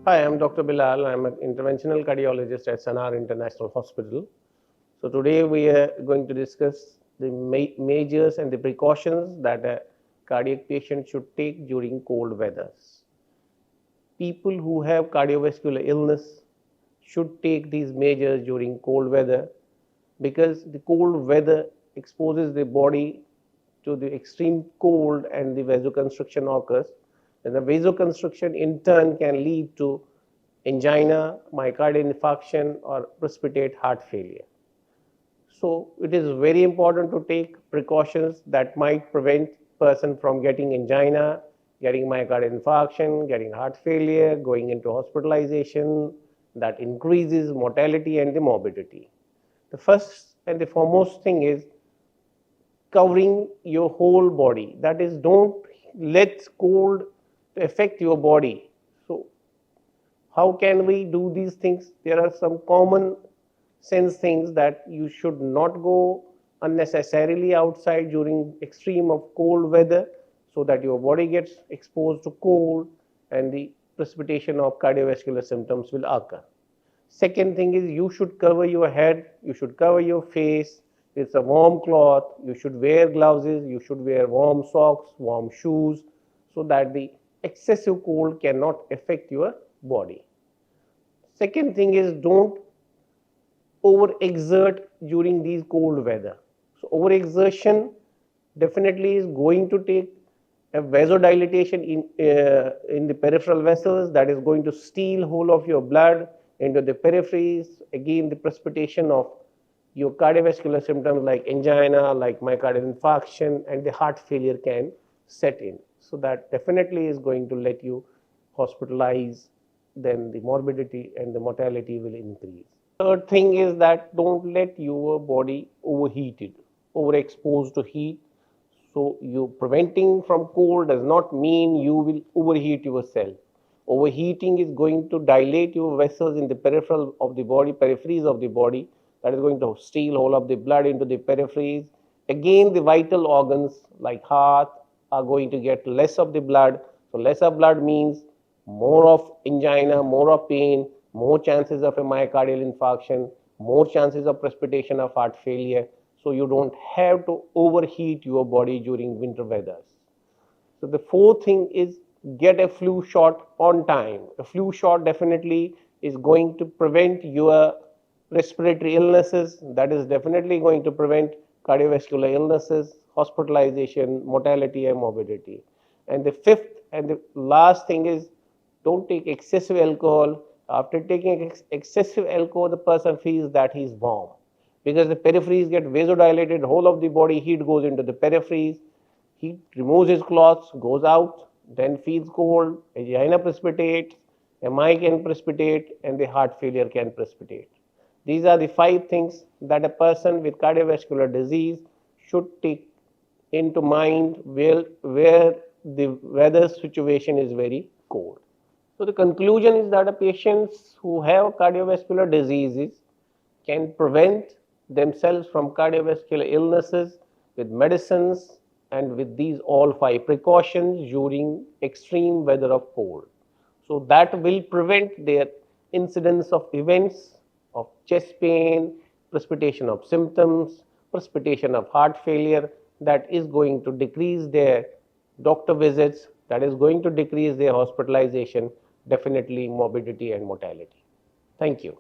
Hi, I'm Dr. Bilal. I'm an interventional cardiologist at Sanar International Hospital. So today we are going to discuss the measures and the precautions that a cardiac patient should take during cold weathers. People who have cardiovascular illness should take these measures during cold weather because the cold weather exposes the body to the extreme cold and the vasoconstriction occurs. And the vasoconstriction in turn can lead to angina, myocardial infarction, or precipitate heart failure. So it is very important to take precautions that might prevent person from getting angina, getting myocardial infarction, getting heart failure, going into hospitalization. That increases mortality and the morbidity. The first and the foremost thing is covering your whole body. That is, don't let cold affect your body. So how can we do these things? There are some common sense things that you should not go unnecessarily outside during extreme of cold weather so that your body gets exposed to cold and the precipitation of cardiovascular symptoms will occur. Second thing is you should cover your head, you should cover your face with a warm cloth, you should wear gloves, you should wear warm socks, warm shoes so that the excessive cold cannot affect your body. Second thing is don't overexert during these cold weather. So overexertion definitely is going to take a vasodilatation in the peripheral vessels that is going to steal whole of your blood into the peripheries. Again, the precipitation of your cardiovascular symptoms like angina, like myocardial infarction, and the heart failure can set in. So that definitely is going to let you hospitalize, then the morbidity and the mortality will increase. Third thing is that don't let your body overheated, overexposed to heat. So you preventing from cold does not mean you will overheat yourself. Overheating is going to dilate your vessels in the peripheral of the body, peripheries of the body. That is going to steal all of the blood into the peripheries. Again, the vital organs like heart are going to get less of the blood. So less of blood means more of angina, more of pain, more chances of a myocardial infarction, more chances of precipitation of heart failure. So you don't have to overheat your body during winter weathers. So the fourth thing is get a flu shot on time. A flu shot definitely is going to prevent your respiratory illnesses. That is definitely going to prevent cardiovascular illnesses, hospitalization, mortality, and morbidity. And the fifth and the last thing is don't take excessive alcohol. After taking excessive alcohol, the person feels that he is warm because the peripheries get vasodilated, whole of the body heat goes into the peripheries. He removes his clothes, goes out, then feels cold, angina precipitates, MI can precipitate, and the heart failure can precipitate. These are the 5 things that a person with cardiovascular disease should take into mind where the weather situation is very cold. So the conclusion is that patients who have cardiovascular diseases can prevent themselves from cardiovascular illnesses with medicines and with these all 5 precautions during extreme weather of cold. So that will prevent their incidence of events of chest pain, precipitation of symptoms, precipitation of heart failure. That is going to decrease their doctor visits, that is going to decrease their hospitalization, definitely morbidity and mortality. Thank you.